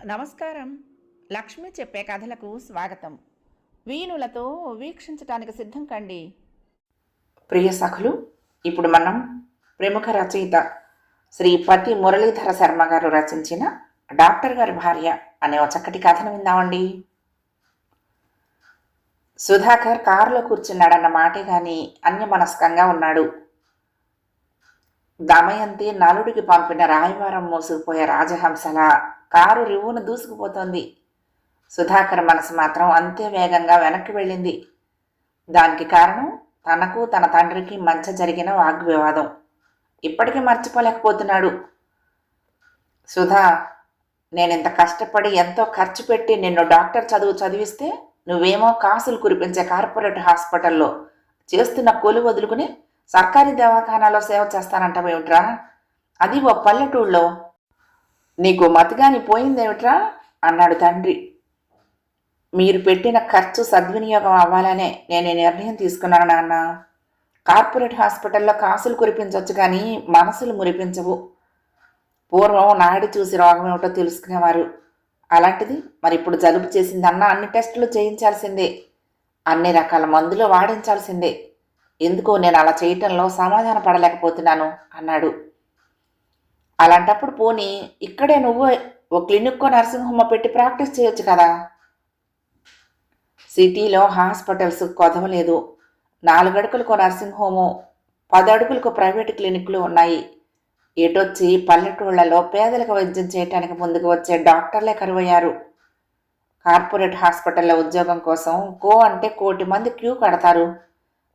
నమస్కారం. లక్ష్మి చెప్పే కథలకు స్వాగతం. వీణులతో వీక్షించటానికి సిద్ధం కండి. ప్రియ సఖులు, ఇప్పుడు మనం ప్రముఖ రచయిత శ్రీ పతి మురళీధర శర్మ గారు రచించిన డాక్టర్ గారి భార్య అనే ఒక చక్కటి కథను విందామండి. సుధాకర్ కారులో కూర్చున్నాడన్న మాటే గాని అన్యమనస్కంగా ఉన్నాడు. దమయంతి నలుడికి పంపిన రాయవారం మోసుకుపోయే రాజహంసలా కారు రివ్వున దూసుకుపోతోంది. సుధాకర్ మనసు మాత్రం అంతే వేగంగా వెనక్కి వెళ్ళింది. దానికి కారణం తనకు తన తండ్రికి మధ్య జరిగిన వాగ్వివాదం. ఇప్పటికీ మర్చిపోలేకపోతున్నాడు. సుధా, నేనింత కష్టపడి ఎంతో ఖర్చు పెట్టి నిన్ను డాక్టర్ చదువు చదివిస్తే నువ్వేమో కాసులు కురిపించే కార్పొరేట్ హాస్పిటల్లో చేస్తున్న కొలు వదులుకుని సర్కారీ దవాఖానాలో సేవ చేస్తానంటావేమిట్రా? అది ఓ పల్లెటూళ్ళలో. నీకు మతిగాని పోయిందేమిట్రా అన్నాడు తండ్రి. మీరు పెట్టిన ఖర్చు సద్వినియోగం అవ్వాలనే నేను నిర్ణయం తీసుకున్నాను నాన్న. కార్పొరేట్ హాస్పిటల్లో కాసులు కురిపించవచ్చు కానీ మనసులు మురిపించవు. పూర్వం నాయుడు చూసి రోగం ఏమిటో తెలుసుకునేవారు. అలాంటిది మరి ఇప్పుడు జలుబు చేసిందన్నా అన్ని టెస్టులు చేయించాల్సిందే, అన్ని రకాల మందులు వాడించాల్సిందే. ఎందుకో నేను అలా చేయటంలో సమాధాన పడలేకపోతున్నాను అన్నాడు. అలాంటప్పుడు పోనీ ఇక్కడే నువ్వు ఓ క్లినిక్కో నర్సింగ్ హోమ్ పెట్టి ప్రాక్టీస్ చేయొచ్చు కదా. సిటీలో హాస్పిటల్స్ కొదవలేదు. 4 అడుగులకు నర్సింగ్ హోము, 10 అడుగులకు ప్రైవేటు క్లినిక్లు ఉన్నాయి. ఎటొచ్చి పల్లెటూళ్లలో పేదలకు వైద్యం చేయటానికి ముందుకు వచ్చే డాక్టర్లే కరువయ్యారు. కార్పొరేట్ హాస్పిటల్లో ఉద్యోగం కోసం అంటే 1 కోటి మంది క్యూ కడతారు.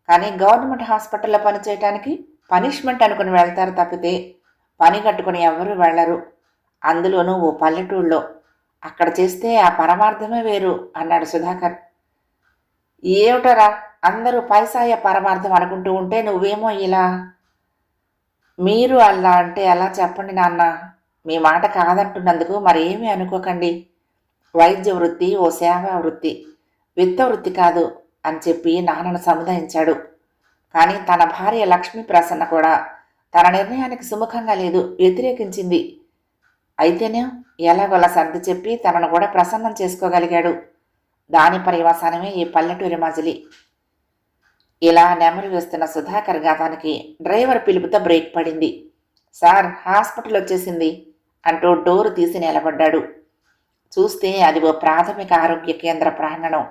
కానీ గవర్నమెంట్ హాస్పిటల్లో పనిచేయటానికి పనిష్మెంట్ అనుకుని వెళ్తారు తప్పితే పని కట్టుకుని ఎవరూ వెళ్లరు. అందులోనూ ఓ పల్లెటూళ్ళలో. అక్కడ చేస్తే ఆ పరమార్థమే వేరు అన్నాడు సుధాకర్. ఏమిటరా అందరూ పైసాయ పరమార్థం అనుకుంటూ ఉంటే నువ్వేమో ఇలా. మీరు అలా అంటే ఎలా చెప్పండి నాన్న. మీ మాట కాదంటున్నందుకు మరేమీ అనుకోకండి. వైద్య వృత్తి ఓ సేవా వృత్తి, విత్త వృత్తి కాదు అని చెప్పి నాన్నను సముదాయించాడు. కానీ తన భార్య లక్ష్మీ ప్రసన్న కూడా తన నిర్ణయానికి సుముఖంగా లేదు, వ్యతిరేకించింది. అయితేనే ఎలాగోలా సర్ది చెప్పి తనను కూడా ప్రసన్నం చేసుకోగలిగాడు. దాని పర్యవసానమే ఈ పల్లెటూరి మజిలి. ఇలా నెమరు వేస్తున్న సుధాకర్ గాతానికి డ్రైవర్ పిలుపుతో బ్రేక్ పడింది. సార్, హాస్పిటల్ వచ్చేసింది అంటూ డోరు తీసి నిలబడ్డాడు. చూస్తే అది ఓ ప్రాథమిక ఆరోగ్య కేంద్ర ప్రాంగణం.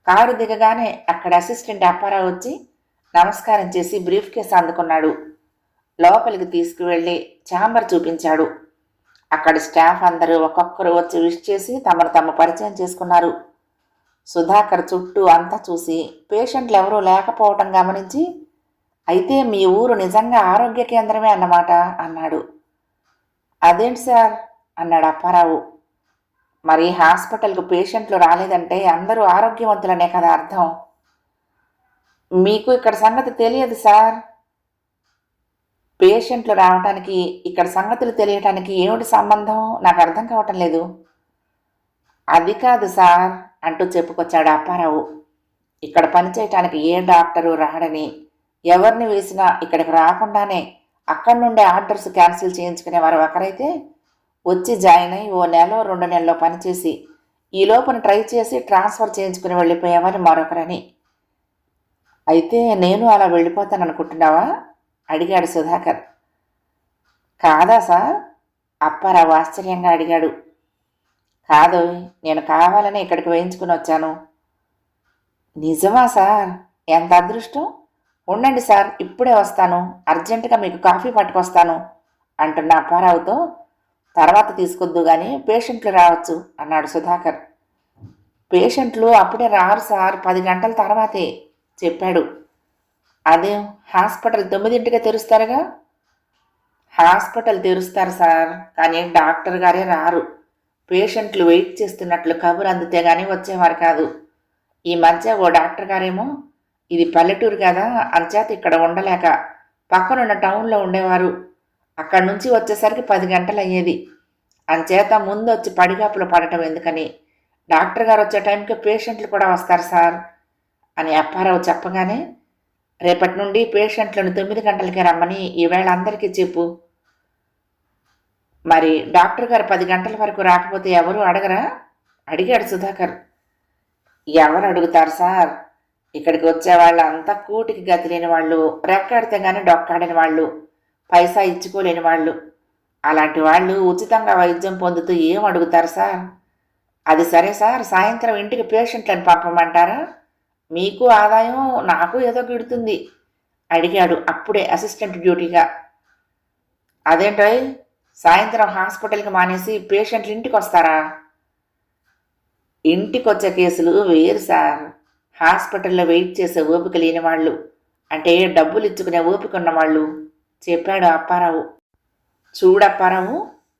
కారు దిగగానే అక్కడ అసిస్టెంట్ అప్పారావు వచ్చి నమస్కారం చేసి బ్రీఫ్ కేసు అందుకున్నాడు. లోపలికి తీసుకువెళ్ళి ఛాంబర్ చూపించాడు. అక్కడి స్టాఫ్ అందరూ ఒక్కొక్కరు వచ్చి విష్ చేసి తమను తమ పరిచయం చేసుకున్నారు. సుధాకర్ చుట్టూ అంతా చూసి పేషెంట్లు ఎవరూ లేకపోవటం గమనించి, అయితే మీ ఊరు నిజంగా ఆరోగ్య కేంద్రమే అన్నమాట అన్నాడు. అదేంటి సార్ అన్నాడు అప్పారావు. మరి హాస్పిటల్కు పేషెంట్లు రాలేదంటే అందరూ ఆరోగ్యవంతులనే కదా అర్థం. మీకు ఇక్కడ సంగతి తెలియదు సార్. పేషెంట్లు రావటానికి ఇక్కడ సంగతులు తెలియటానికి ఏమిటి సంబంధం నాకు అర్థం కావటం లేదు. అది కాదు సార్ అంటూ చెప్పుకొచ్చాడు అప్పారావు. ఇక్కడ పనిచేయటానికి ఏ డాక్టరు రాడని, ఎవరిని వేసినా ఇక్కడికి రాకుండానే అక్కడి నుండే ఆర్డర్స్ క్యాన్సిల్ చేయించుకునేవారు ఒకరైతే, వచ్చి జాయిన్ అయి ఓ 1-2 నెలల్లో పనిచేసి ఈ లోపున ట్రై చేసి ట్రాన్స్ఫర్ చేయించుకుని వెళ్ళిపోయేవారు మరొకరని. అయితే నేను అలా వెళ్ళిపోతాననుకుంటున్నావా అడిగాడు సుధాకర్. కాదా సార్ అప్పారావు ఆశ్చర్యంగా అడిగాడు. కాదు, నేను కావాలని ఇక్కడికి వేయించుకుని వచ్చాను. నిజమా సార్? ఎంత అదృష్టం. ఉండండి సార్, ఇప్పుడే వస్తాను, అర్జెంటుగా మీకు కాఫీ పట్టుకొస్తాను అంటున్న అప్పారావుతో, తర్వాత తీసుకొద్దు కానీ పేషెంట్లు రావచ్చు అన్నాడు సుధాకర్. పేషెంట్లు అప్పుడే రారు సార్, 10 గంటల తర్వాతే చెప్పాడు. అదేం, హాస్పిటల్ 9ంటికే తెరుస్తారుగా. హాస్పిటల్ తెరుస్తారు సార్, కానీ డాక్టర్ గారే రారు. పేషెంట్లు వెయిట్ చేస్తున్నట్లు కబురు అందితే గానీ వచ్చేవారు కాదు. ఈ మధ్య ఓ డాక్టర్ గారేమో ఇది పల్లెటూరు కదా అంచేత ఇక్కడ ఉండలేక పక్కనున్న టౌన్లో ఉండేవారు. అక్కడి నుంచి వచ్చేసరికి 10 గంటలు అయ్యేది. అంచేత ముందు వచ్చి పడిగాపులు పడటం ఎందుకని డాక్టర్ గారు వచ్చే టైంకి పేషెంట్లు కూడా వస్తారు సార్ అని అప్పారావు చెప్పగానే, రేపటి నుండి పేషెంట్లను 9 గంటలకే రమ్మని ఈవేళ అందరికీ చెప్పు. మరి డాక్టర్ గారు 10 గంటల వరకు రాకపోతే ఎవరు అడగరా? అడిగాడు సుధాకర్. ఎవరు అడుగుతారు సార్? ఇక్కడికి వచ్చే వాళ్ళంతా కూటికి గతి లేని వాళ్ళు, రెక్కాడితే గానీ డొక్కాడని వాళ్ళు, పైసా ఇచ్చుకోలేని వాళ్ళు. అలాంటి వాళ్ళు ఉచితంగా వైద్యం పొందుతూ ఏం అడుగుతారు సార్? అది సరే సార్, సాయంత్రం ఇంటికి పేషెంట్లను పంపమంటారా? మీకు ఆదాయం, నాకు ఏదో గిడుతుంది అడిగాడు అప్పుడే అసిస్టెంట్ డ్యూటీగా. అదేంటోయ్, సాయంత్రం హాస్పిటల్కి మానేసి పేషెంట్లు ఇంటికి వస్తారా? ఇంటికి వచ్చే కేసులు వేరు సార్. హాస్పిటల్లో వెయిట్ చేసే ఓపిక లేని వాళ్ళు, అంటే డబ్బులు ఇచ్చుకునే ఓపిక ఉన్నవాళ్ళు, చెప్పాడు అప్పారావు. చూడప్పారావు,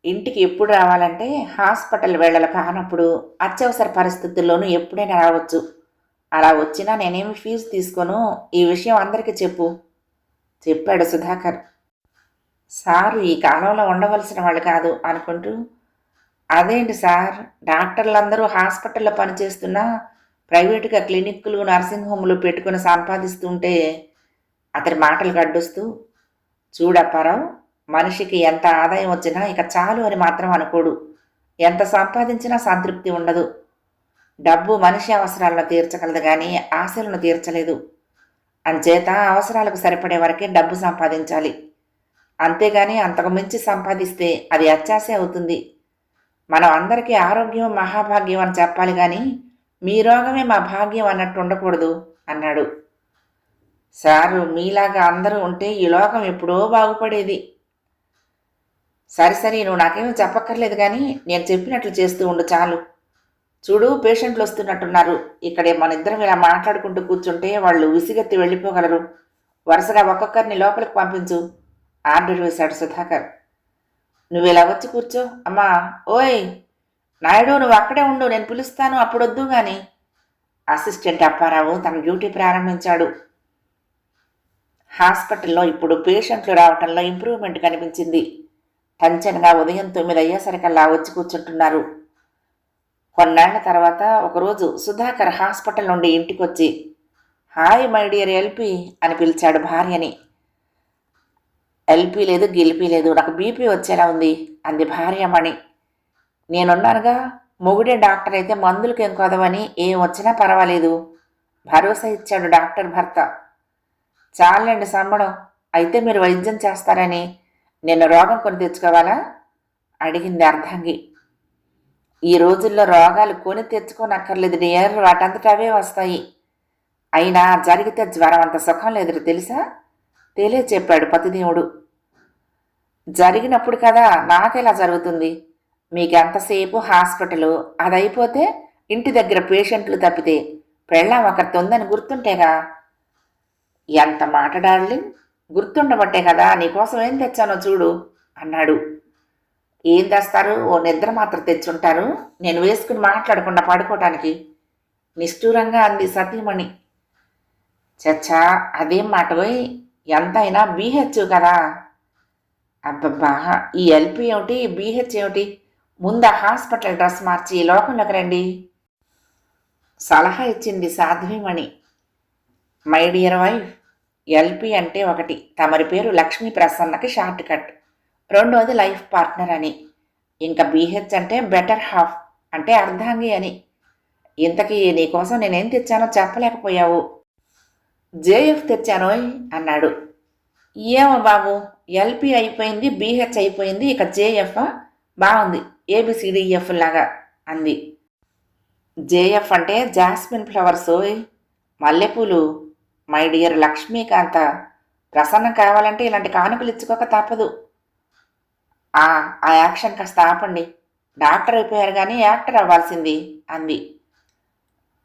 ఇంటికి ఎప్పుడు రావాలంటే హాస్పిటల్ వేళలు కానప్పుడు, అత్యవసర పరిస్థితుల్లోనూ ఎప్పుడైనా రావచ్చు. అలా వచ్చినా నేనేమి ఫీజు తీసుకోను, ఈ విషయం అందరికీ చెప్పాడు సుధాకర్. సారు ఈ కాలంలో ఉండవలసిన వాళ్ళు కాదు అనుకుంటూ, అదేంటి సార్, డాక్టర్లందరూ హాస్పిటల్లో పనిచేస్తున్నా ప్రైవేటుగా క్లినిక్లు, నర్సింగ్ హోమ్లు పెట్టుకుని సంపాదిస్తుంటే అతని మాటలకు అడ్డొస్తూ, చూడప్పారావు, మనిషికి ఎంత ఆదాయం వచ్చినా ఇక చాలు అని మాత్రం అనుకోడు. ఎంత సంపాదించినా సంతృప్తి ఉండదు. డబ్బు మనిషి అవసరాలను తీర్చగలదు కానీ ఆశలను తీర్చలేదు. అంచేత అవసరాలకు సరిపడే వరకే డబ్బు సంపాదించాలి. అంతేగాని అంతకు మించి సంపాదిస్తే అది అత్యాశ అవుతుంది. మనం అందరికీ ఆరోగ్యం మహాభాగ్యం అని చెప్పాలి కానీ మీ రోగమే మా భాగ్యం అన్నట్టు ఉండకూడదు అన్నాడు. సారు, మీలాగా అందరూ ఉంటే ఈ లోకం ఎప్పుడో బాగుపడేది. సరే, నువ్వు నాకేమీ చెప్పక్కర్లేదు కానీ నేను చెప్పినట్లు చేస్తూ ఉండు చాలు. చూడు, పేషెంట్లు వస్తున్నట్టున్నారు. ఇక్కడే మన ఇద్దరం ఇలా మాట్లాడుకుంటూ కూర్చుంటే వాళ్ళు విసిగెత్తి వెళ్ళిపోగలరు. వరుసగా ఒక్కొక్కరిని లోపలికి పంపించు ఆర్డర్ వేశాడు సుధాకర్. నువ్వు ఇలా వచ్చి కూర్చో. అమ్మా, ఓయ్ నాయుడు, నువ్వు అక్కడే ఉండు, నేను పిలుస్తాను, అప్పుడొద్దు గాని. అసిస్టెంట్ అప్పారావు తన డ్యూటీ ప్రారంభించాడు. హాస్పిటల్లో ఇప్పుడు పేషెంట్లు రావటంలో ఇంప్రూవ్మెంట్ కనిపించింది. టెన్షన్గా ఉదయం 9 అయ్యేసరికల్లా వచ్చి కూర్చుంటున్నారు. కొన్నేళ్ల తర్వాత ఒకరోజు సుధాకర్ హాస్పిటల్ నుండి ఇంటికొచ్చి, హాయ్ మై డియర్ ఎల్పి అని పిలిచాడు భార్యని. ఎల్పి లేదు, గిల్పి లేదు, నాకు బీపీ వచ్చేలా ఉంది అంది భార్యమణి. నేనున్నానుగా, మొగుడే డాక్టర్ అయితే మందులకేం కొదవని, ఏం వచ్చినా పర్వాలేదు భరోసా ఇచ్చాడు డాక్టర్ భర్త. చాలండి సంబడం, అయితే మీరు వైద్యం చేస్తారని నిన్న రోగం కొని తెచ్చుకోవాలా అడిగింది అర్ధాంగి. ఈ రోజుల్లో రోగాలు కొని తెచ్చుకోనక్కర్లేదు డియర్, వాటంతట అవే వస్తాయి. అయినా జరిగితే జ్వరం అంత సుఖం లేదు తెలుసా, చెప్పాడు పతిదేవుడు. జరిగినప్పుడు కదా నాకెలా జరుగుతుంది? మీకెంతసేపు హాస్పిటలు, అదైపోతే ఇంటి దగ్గర పేషెంట్లు తప్పితే పెళ్ళాం ఒకరితో ఉందని గుర్తుంటేగా. ఎంత మాట డార్లింగ్, గుర్తుండబట్టే కదా నీకోసం ఏం తెచ్చానో చూడు అన్నాడు. ఏం తెస్తారు? ఓ నిద్ర మాత్రం తెచ్చుంటారు, నేను వేసుకుని మాట్లాడకుండా పడుకోవటానికి నిష్ఠూరంగా అంది సతీమణి. చచ్చా, అదేం మాటోయ్, ఎంతైనా బీహెచ్ కదా. అబ్బబ్బా, ఈ ఎల్పి ఏమిటి, బీహెచ్ ఏమిటి? ముందు హాస్పిటల్ డ్రెస్ మార్చి లోకంలోకి రండి సలహా ఇచ్చింది సాధ్వీమణి. మై డియర్ వైఫ్, ఎల్పి అంటే ఒకటి తమరి పేరు లక్ష్మీ ప్రసన్నకి షార్ట్ కట్, రెండోది లైఫ్ పార్ట్నర్ అని, ఇంకా బీహెచ్ అంటే బెటర్ హాఫ్ అంటే అర్ధాంగి అని. ఇంతకీ నీకోసం నేనేం తెచ్చానో చెప్పలేకపోయావు. జేఎఫ్ తెచ్చానోయ్ అన్నాడు. ఏమో బాబు, ఎల్పి అయిపోయింది, బీహెచ్ అయిపోయింది, ఇక జేఎఫ్ బాగుంది, ఏబిసిడిఎఫ్ లాగా అంది. జేఎఫ్ అంటే జాస్మిన్ ఫ్లవర్స్, మల్లెపూలు. మై డియర్ లక్ష్మీకాంత, ప్రసన్నం కావాలంటే ఇలాంటి కానుకలు ఇచ్చుకోక తప్పదు. ఆ యాక్షన్ కాస్త ఆపండి, డాక్టర్ అయిపోయారు కానీ యాక్టర్ అవ్వాల్సింది అంది.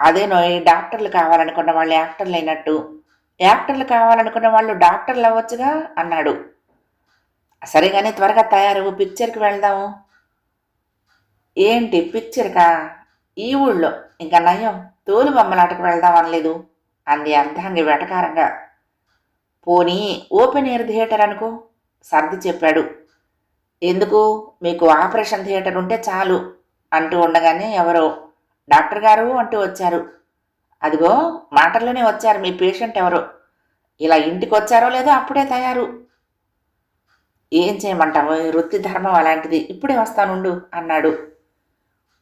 అదేనోయ్, డాక్టర్లు కావాలనుకున్న వాళ్ళు యాక్టర్లు అయినట్టు, యాక్టర్లు కావాలనుకున్న వాళ్ళు డాక్టర్లు అవ్వచ్చుగా అన్నాడు. సరే కానీ త్వరగా తయారు, పిక్చర్కి వెళ్దాము. ఏంటి పిక్చర్కా? ఈ ఊళ్ళో ఇంకా నయం, తోలు బొమ్మలాటకు వెళ్దాం అనలేదు అంది అర్ధాంగి వెటకారంగా. పోనీ ఓపెన్ ఎయిర్ థియేటర్ అనుకో సర్ది చెప్పాడు. ఎందుకు, మీకు ఆపరేషన్ థియేటర్ ఉంటే చాలు అంటూ ఉండగానే ఎవరో డాక్టర్ గారు అంటూ వచ్చారు. అదిగో మాటల్లోనే వచ్చారు మీ పేషెంట్ ఎవరో. ఇలా ఇంటికి వచ్చారో లేదో అప్పుడే తయారు. ఏం చేయమంటావు, వృత్తి ధర్మం అలాంటిది, ఇప్పుడే వస్తానుండు అన్నాడు.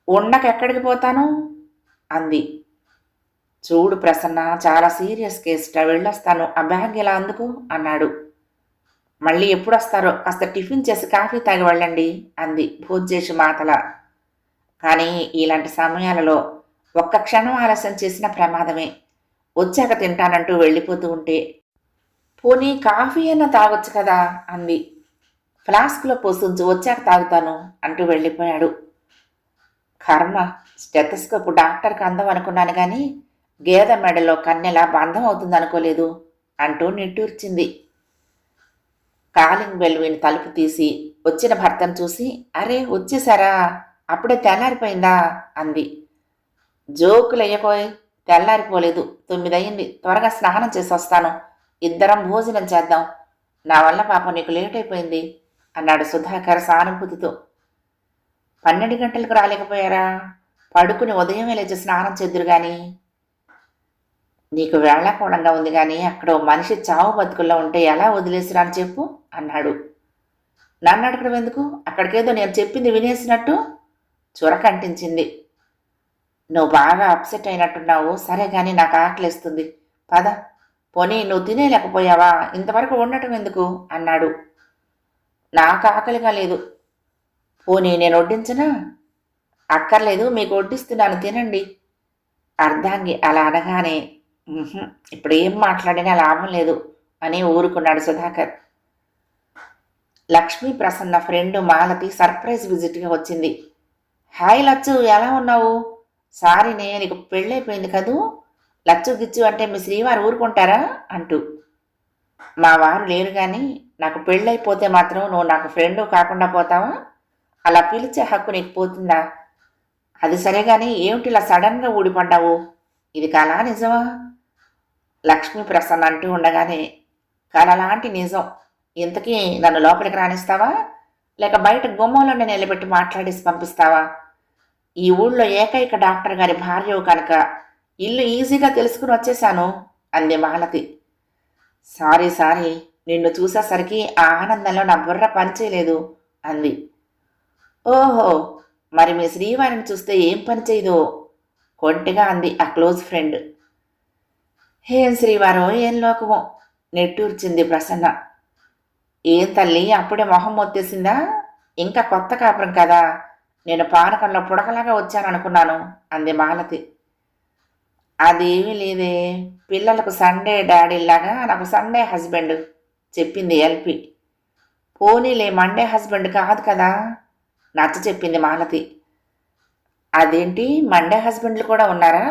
ఉండకెక్కడికి పోతాను అంది. చూడు ప్రసన్న, చాలా సీరియస్ కేసుట, వెళ్ళొస్తాను, ఆ బ్యాగ్ ఇలా అందుకు అన్నాడు. మళ్ళీ ఎప్పుడు వస్తారో, కాస్త టిఫిన్ చేసి కాఫీ తాగి వెళ్ళండి అంది భోజ్జేసి మాతల. కానీ ఇలాంటి సమయాలలో ఒక్క క్షణం ఆలస్యం చేసిన ప్రమాదమే. వచ్చాక తింటానంటూ వెళ్ళిపోతూ ఉంటే, పోనీ కాఫీ అయినా తాగొచ్చు కదా అంది. ఫ్లాస్క్లో పోసుంచు, వచ్చాక తాగుతాను అంటూ వెళ్ళిపోయాడు. కర్మ, స్టెథోస్కోప్ డాక్టర్కి అందం అనుకున్నాను కానీ గేదె మెడలో కన్నెలా బంధం అవుతుందనుకోలేదు అంటూ నిట్టూర్చింది. కాలింగ్ బెల్ విని తలుపు తీసి వచ్చిన భర్తను చూసి, అరే వచ్చేసారా, అప్పుడే తెల్లారిపోయిందా అంది. జోకులయ్యకోయ్, తెల్లారిపోలేదు, 9 అయింది, త్వరగా స్నానం చేసి వస్తాను, ఇద్దరం భోజనం చేద్దాం, నా వల్ల పాపం నీకు లేట్ అయిపోయింది అన్నాడు సుధాకర్ సానుభూతితో. 12 గంటలకు రాలేకపోయారా, పడుకుని ఉదయమే లేచి స్నానం చేద్దురు గాని. నీకు వేళాకోళంగా ఉంది కానీ అక్కడ ఓ మనిషి చావు బతుకుల్లో ఉంటే ఎలా వదిలేసిరాని చెప్పు అన్నాడు. నన్ను అడగడం ఎందుకు, అక్కడికేదో నేను చెప్పింది వినేసినట్టు చురకంటించింది. నువ్వు బాగా అప్సెట్ అయినట్టున్నావు, సరే కానీ నాకు ఆకలిస్తుంది, పద. పోనీ నువ్వు తినేలేకపోయావా, ఇంతవరకు ఉండటం ఎందుకు అన్నాడు. నాకు ఆకలిగా లేదు. పోనీ నేను వడ్డించనా? అక్కర్లేదు, మీకు వడ్డిస్తున్నాను, తినండి. అర్ధాంగి అలా అనగానే ఇప్పుడు ఏం మాట్లాడినా లాభం లేదు అని ఊరుకున్నాడు సుధాకర్. లక్ష్మీ ప్రసన్న ఫ్రెండ్ మాలతి సర్ప్రైజ్ విజిట్గా వచ్చింది. హాయ్ లచ్చు, ఎలా ఉన్నావు? సారీనే, నీకు పెళ్ళైపోయింది కదూ, లచ్చు గిచ్చు అంటే మీ శ్రీవారు ఊరుకుంటారా అంటూ. మా వారు లేరు కానీ నాకు పెళ్ళైపోతే మాత్రం నువ్వు నాకు ఫ్రెండు కాకుండా పోతావా? అలా పిలిచే హక్కు నీకు పోతుందా? అది సరే కానీ ఏమిటిలా సడన్గా ఊడిపడ్డావు, ఇది కళా నిజమా? లక్ష్మీ ప్రసన్న అంటూ ఉండగానే, కళలాంటి నిజం, ఇంతకీ నన్ను లోపలికి రానిస్తావా, లేక బయట గుమ్మంలోనే నిలబెట్టి మాట్లాడేసి పంపిస్తావా? ఈ ఊళ్ళో ఏకైక డాక్టర్ గారి భార్యవు కనుక ఇల్లు ఈజీగా తెలుసుకుని వచ్చేశాను అంది మాలతి. సారీ, నిన్ను చూసేసరికి ఆ ఆనందంలో నా బుర్ర పనిచేయలేదు అంది. ఓహో, మరి మీ శ్రీవారిని చూస్తే ఏం పని చేయదో కొంటిగా అంది ఆ క్లోజ్ ఫ్రెండ్. ఏం శ్రీవారో ఏం లోకమో నెట్టూర్చింది ప్రసన్న. ఏం తల్లి, అప్పుడే మొహం మొత్తేసిందా? ఇంకా కొత్త కాపురం కదా, నేను పానకంలో పుడకలాగా వచ్చాననుకున్నాను అంది మాలతి. అదేమీ లేదే, పిల్లలకు సండే డాడీలాగా నాకు సండే హస్బెండ్ చెప్పింది ఎల్పి. పోనీలే, మండే హస్బెండ్ కాదు కదా నచ్చ చెప్పింది మాలతి. అదేంటి, మండే హస్బెండ్లు కూడా ఉన్నారా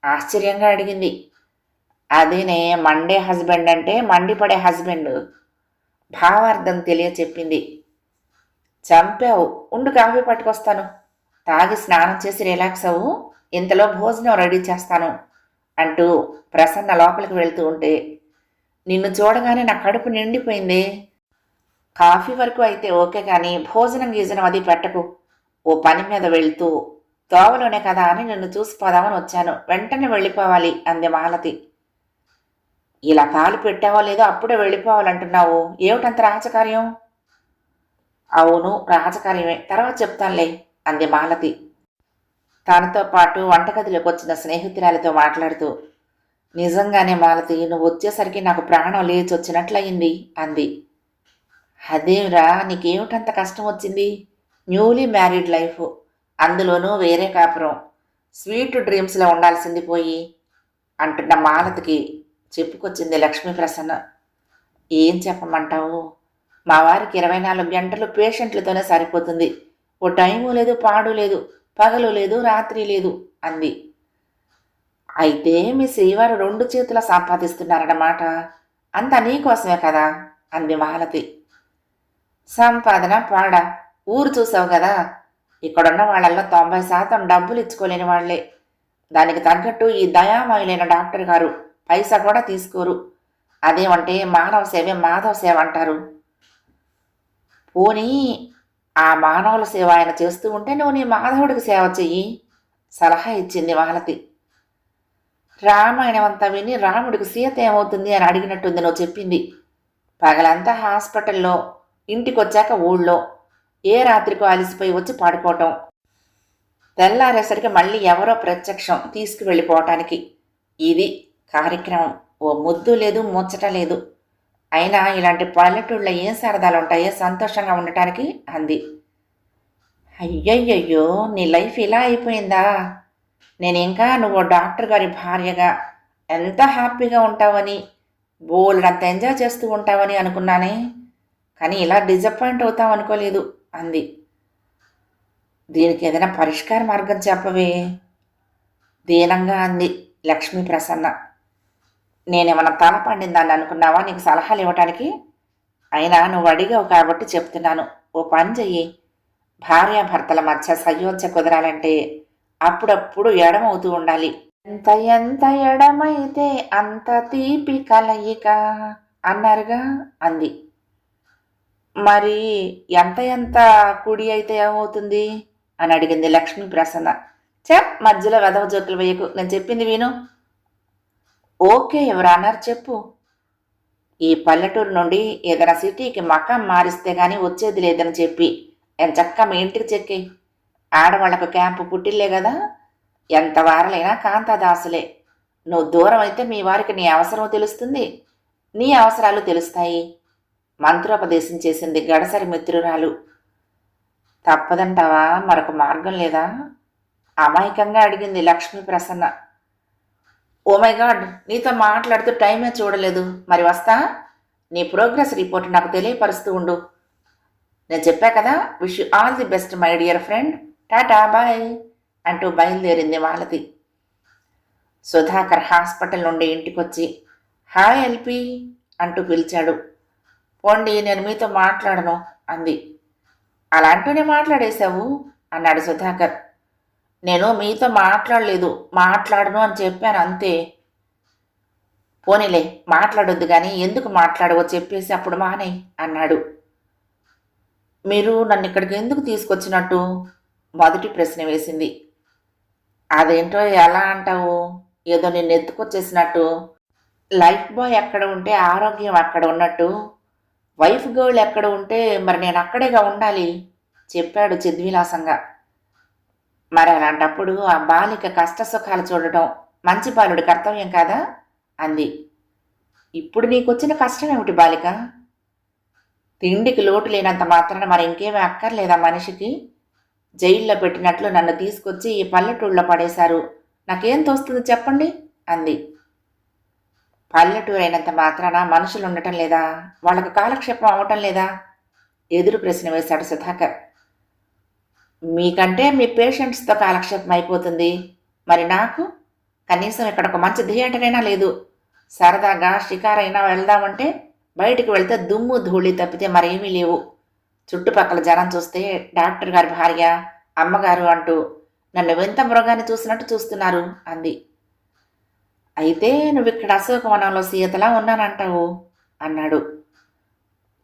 ఆశ్చర్యంగా అడిగింది. అదేనే, మండే హస్బెండ్ అంటే మండిపడే హస్బెండ్, భావార్థం తెలియ చెప్పింది. చంపావు, ఉండు కాఫీ పట్టుకొస్తాను, తాగి స్నానం చేసి రిలాక్స్ అవ్వు, ఇంతలో భోజనం రెడీ చేస్తాను అంటూ ప్రసన్న లోపలికి వెళ్తూ ఉంటే, నిన్ను చూడగానే నా కడుపు నిండిపోయింది. కాఫీ వరకు అయితే ఓకే కానీ భోజనం గీజనం అది పెట్టకు, ఓ పని మీద వెళ్తూ తోవలోనే కదా అని నిన్ను చూసిపోదామని వచ్చాను, వెంటనే వెళ్ళిపోవాలి అంది మాలతి. ఇలా కాలు పెట్టావో లేదో అప్పుడే వెళ్ళిపోవాలంటున్నావు, ఏమిటంత రాజకార్యం? అవును, రాజకార్యమే, తర్వాత చెప్తానులే అంది మాలతి. తనతో పాటు వంటగదిలోకి వచ్చిన స్నేహితురాలితో మాట్లాడుతూ, నిజంగానే మాలతి, నువ్వు వచ్చేసరికి నాకు ప్రాణం లేచొచ్చినట్లయింది అంది. అదేమిరా, నీకేమిటంత కష్టం వచ్చింది? న్యూలీ మ్యారీడ్ లైఫ్, అందులోనూ వేరే కాపురం, స్వీట్ డ్రీమ్స్లో ఉండాల్సింది పోయి అంటున్న మాలతికి చెప్పుకొచ్చింది లక్ష్మీ ప్రసన్న. ఏం చెప్పమంటావు, మా వారికి 24 గంటలు పేషెంట్లతోనే సరిపోతుంది, ఓ టైము లేదు, పాడు లేదు, పగలు లేదు, రాత్రి లేదు అంది. అయితే మీ శ్రీవారు 2 చేతుల సంపాదిస్తున్నారన్నమాట, అంతా నీకోసమే కదా అంది మాలతి. సంపాదన పాడా, ఊరు చూసావు కదా, ఇక్కడున్న వాళ్ళల్లో 90% డబ్బులు ఇచ్చుకోలేని వాళ్లే, దానికి తగ్గట్టు ఈ దయామయులైన డాక్టర్ గారు పైసా కూడా తీసుకోరు, అదేమంటే మానవ సేవే మాధవ సేవ అంటారు. పోనీ ఆ మానవుల సేవ ఆయన చేస్తూ ఉంటే నువ్వు నీ మాధవుడికి సేవ చెయ్యి సలహా ఇచ్చింది మాలతి. రామాయణం అంతా విని రాముడికి సీత ఏమవుతుంది అని అడిగినట్టుంది నువ్వు చెప్పింది. పగలంతా హాస్పిటల్లో ఇంటికొచ్చాక ఊళ్ళో ఏ రాత్రికో అలసిపోయి వచ్చి పడుకోవటం, తెల్లారేసరికి మళ్ళీ ఎవరో ప్రత్యక్షం తీసుకువెళ్ళిపోవటానికి. ఇది కార్యక్రమం. ఓ ముద్దు లేదు, ముచ్చట లేదు. అయినా ఇలాంటి పల్లెటూళ్ళలో ఏం సరదాలు ఉంటాయో సంతోషంగా ఉండటానికి అంది. అయ్యయ్యయ్యో, నీ లైఫ్ ఇలా అయిపోయిందా? నేను ఇంకా నువ్వు డాక్టర్ గారి భార్యగా ఎంత హ్యాపీగా ఉంటావని, బోల్డంత ఎంజాయ్ చేస్తూ ఉంటావని అనుకున్నానే, కానీ ఇలా డిసప్పాయింట్ అవుతావు అనుకోలేదు అంది. దీనికి ఏదైనా పరిష్కార మార్గం చెప్పవే, దీనంగా అంది లక్ష్మీ ప్రసన్న. నేనేమన్నా తల పండిందాన్ని అనుకున్నావా నీకు సలహాలు ఇవ్వటానికి? అయినా నువ్వు అడిగావు కాబట్టి చెప్తున్నాను. ఓ పని చెయ్యి. భార్యాభర్తల మధ్య సయోధ్య కుదరాలంటే అప్పుడప్పుడు ఎడమవుతూ ఉండాలి. ఎంత ఎంత ఎడమైతే అంత తీపి కలయిక అన్నారుగా అంది. మరి ఎంత ఎంత కుడి అయితే ఏమవుతుంది అని అడిగింది లక్ష్మీ ప్రసన్న. మధ్యలో వెధవ జోకులు వేయకు, నేను చెప్పింది విను. ఓకే, ఎవరు అన్నారు చెప్పు. ఈ పల్లెటూరు నుండి ఏదైనా సిటీకి మకాం మారిస్తే గానీ వచ్చేది లేదని చెప్పి ఎంచక్క మీ ఇంటికి చెక్కి. ఆడవాళ్లకు క్యాంపు పుట్టిల్లే కదా, ఎంత వారలైనా కాంతాదాసులే. నువ్వు దూరం అయితే మీ వారికి నీ అవసరం తెలుస్తుంది, నీ అవసరాలు తెలుస్తాయి. మంత్రోపదేశం చేసింది గడసరి మిత్రురాలు. తప్పదంటావా? మరొక మార్గం లేదా? అమాయకంగా అడిగింది Lakshmi Prasanna. Oh my god, నీతో మాట్లాడుతూ టైమే చూడలేదు. మరి వస్తా. నీ ప్రోగ్రెస్ రిపోర్ట్ నాకు తెలియపరుస్తూ ఉండు. నేను చెప్పా కదా, wish you all the best my dear friend. Tata bye అంటూ బయలుదేరింది మాలతి. సుధాకర్ హాస్పిటల్ నుండి ఇంటికొచ్చి హాయ్ ఎల్పి అంటూ పిలిచాడు. పోండి, నేను మీతో మాట్లాడను అంది. అలా అంటూనే మాట్లాడేశావు అన్నాడు సుధాకర్. నేను మీతో మాట్లాడలేదు, మాట్లాడను అని చెప్పాను అంతే. పోనీలే, మాట్లాడొద్దు కానీ ఎందుకు మాట్లాడవో చెప్పేసి అప్పుడు మానే అన్నాడు. మీరు నన్ను ఇక్కడికి ఎందుకు తీసుకొచ్చినట్టు మొదటి ప్రశ్న వేసింది. అదేంటో ఎలా అంటావు? ఏదో నిన్ను ఎత్తుకొచ్చేసినట్టు. లైఫ్ బాయ్ ఎక్కడ ఉంటే ఆరోగ్యం అక్కడ ఉన్నట్టు, వైఫ్ గర్ల్ ఎక్కడ ఉంటే మరి నేను అక్కడేగా ఉండాలి చెప్పాడు చిద్విలాసంగా. మరి అలాంటప్పుడు ఆ బాలిక కష్టసుఖాలు చూడటం మంచి బాలుడి కర్తవ్యం కాదా అంది. ఇప్పుడు నీకొచ్చిన కష్టం ఏమిటి బాలిక? తిండికి లోటు లేనంత మాత్రాన మరి ఇంకేమీ అక్కర్లేదా మనిషికి? జైల్లో పెట్టినట్లు నన్ను తీసుకొచ్చి ఈ పల్లెటూళ్ళలో పడేశారు, నాకేం తోస్తుంది చెప్పండి అంది. పల్లెటూరు అయినంత మాత్రాన మనుషులు ఉండటం లేదా? వాళ్ళకు కాలక్షేపం అవటం లేదా? ఎదురు ప్రశ్న వేశాడు సుధాకర్. మీకంటే మీ పేషెంట్స్తో కాలక్షేపం అయిపోతుంది, మరి నాకు కనీసం ఇక్కడ ఒక మంచి థియేటర్ అయినా లేదు. సరదాగా షికారైనా వెళ్దామంటే బయటికి వెళ్తే దుమ్ము ధూళి తప్పితే మరేమీ లేవు. చుట్టుపక్కల జనం చూస్తే డాక్టర్ గారి భార్య, అమ్మగారు అంటూ నన్ను వింత మృగాన్ని చూసినట్టు చూస్తున్నారు అంది. అయితే నువ్వు ఇక్కడ అశోకవనంలో సీతలా ఉన్నానంటావు అన్నాడు.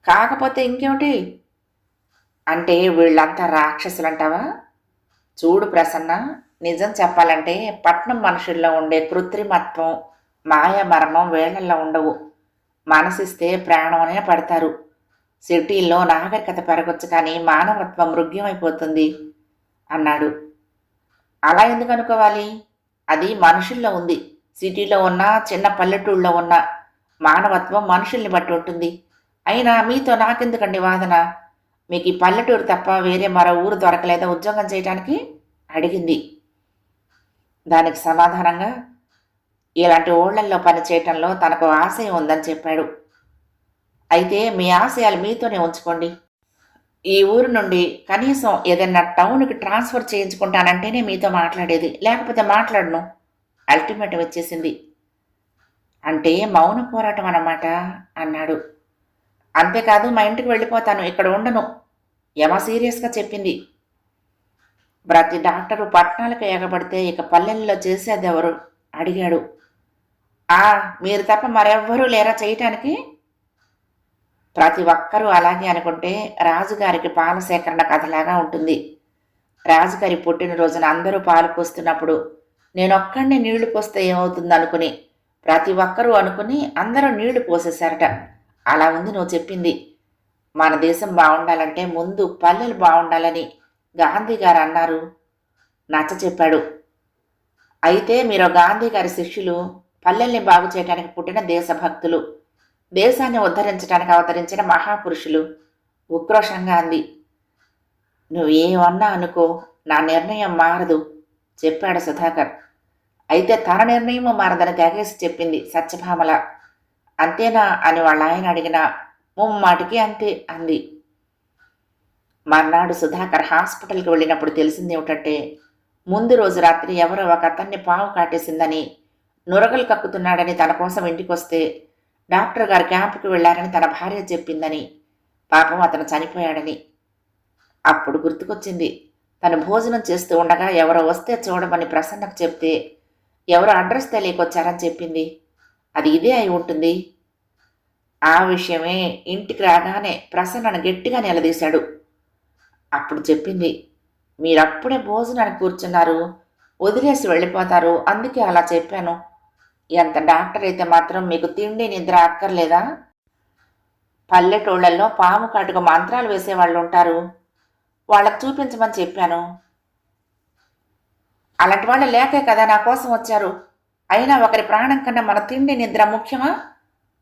కాకపోతే ఇంకేమిటి? అంటే వీళ్ళంతా రాక్షసులంటావా? చూడు ప్రసన్న, నిజం చెప్పాలంటే పట్నం మనుషుల్లో ఉండే కృత్రిమత్వం, మాయామర్మం వేళ్లల్లో ఉండవు. మనసిస్తే ప్రాణమనే పడతారు. సిటీల్లో నాగరికత పెరగొచ్చు కానీ మానవత్వం మృగ్యమైపోతుంది అన్నాడు. అలా ఎందుకు అనుకోవాలి? అది మనుషుల్లో ఉంది. సిటీలో ఉన్న చిన్న పల్లెటూళ్ళలో ఉన్న మానవత్వం మనుషుల్ని బట్టి ఉంటుంది. అయినా మీతో నాకెందుకండి వాదన? మీకు ఈ పల్లెటూరు తప్ప వేరే మరో ఊరు దొరకలేదా ఉద్యోగం చేయడానికి అడిగింది. దానికి సమాధానంగా ఇలాంటి ఊళ్ళల్లో పనిచేయటంలో తనకు ఆశయం ఉందని చెప్పాడు. అయితే మీ ఆశయాలు మీతోనే ఉంచుకోండి. ఈ ఊరు నుండి కనీసం ఏదైనా టౌన్కి ట్రాన్స్ఫర్ చేయించుకుంటానంటేనే మీతో మాట్లాడేది, లేకపోతే మాట్లాడను అల్టిమేటం వచ్చేసింది. అంటే మౌన పోరాటం అన్నమాట అన్నాడు. అంతేకాదు, మా ఇంటికి వెళ్ళిపోతాను, ఇక్కడ ఉండను యమ సీరియస్గా చెప్పింది. ప్రతి డాక్టరు పట్టణాలకు ఎగబడితే ఇక పల్లెల్లో చేసేది ఎవరు అడిగాడు. మీరు తప్ప మరెవ్వరూ లేరా చేయటానికి? ప్రతి ఒక్కరూ అలాగే అనుకుంటే రాజుగారికి పాల సేకరణ కథలాగా ఉంటుంది. రాజుగారి పుట్టినరోజున అందరూ పాలు పోస్తున్నప్పుడు నేనొక్కడిని నీళ్లు పోస్తే ఏమవుతుంది అనుకుని ప్రతి ఒక్కరూ అనుకుని అందరూ నీళ్లు పోసేశారట. అలా ఉంది నువ్వు చెప్పింది. మన దేశం బాగుండాలంటే ముందు పల్లెలు బాగుండాలని గాంధీ గారు అన్నారు. నచ్చ చెప్పాడు. అయితే మీరు గాంధీ గారి శిష్యులు, పల్లెల్ని బాగు చేయడానికి పుట్టిన దేశభక్తులు, దేశాన్ని ఉద్ధరించడానికి అవతరించిన మహాపురుషులు, ఉక్రోషంగా అంది. నువ్వేమన్నా అనుకో, నా నిర్ణయం మారదు చెప్పాడు సుధాకర్. అయితే తన నిర్ణయము మారదని తెగేసి చెప్పింది సత్యభామల. అంతేనా అని వాళ్ళ ఆయన అడిగినా ముమ్మాటికి అంతే అంది. మర్నాడు సుధాకర్ హాస్పిటల్కి వెళ్ళినప్పుడు తెలిసింది ఏమిటంటే, ముందు రోజు రాత్రి ఎవరో ఒక అతన్ని పాము కాటేసిందని, నురగలు కక్కుతున్నాడని తన కోసం ఇంటికొస్తే డాక్టర్ గారు క్యాంపుకి వెళ్లారని తన భార్య చెప్పిందని, పాపం అతను చనిపోయాడని. అప్పుడు గుర్తుకొచ్చింది, తను భోజనం చేస్తూ ఉండగా ఎవరో వస్తే చూడమని ప్రసన్నకు చెప్తే ఎవరో అడ్రస్ తెలియకొచ్చారని చెప్పింది. అది ఇదే అయి ఉంటుంది. ఆ విషయమే ఇంటికి రాగానే ప్రసన్నను గట్టిగా నిలదీశాడు. అప్పుడు చెప్పింది, మీరప్పుడే భోజనానికి కూర్చున్నారు, వదిలేసి వెళ్ళిపోతారు, అందుకే అలా చెప్పాను. ఎంత డాక్టర్ అయితే మాత్రం మీకు తిండి నిద్ర అక్కర్లేదా? పల్లెటూళ్ళల్లో పాము కాటుకు మంత్రాలు వేసేవాళ్ళు ఉంటారు, వాళ్ళకు చూపించమని చెప్పాను. అలాంటి వాళ్ళు లేకే కదా నా కోసం వచ్చారు. అయినా ఒకరి ప్రాణం కన్నా మన తిండి నిద్ర ముఖ్యమా?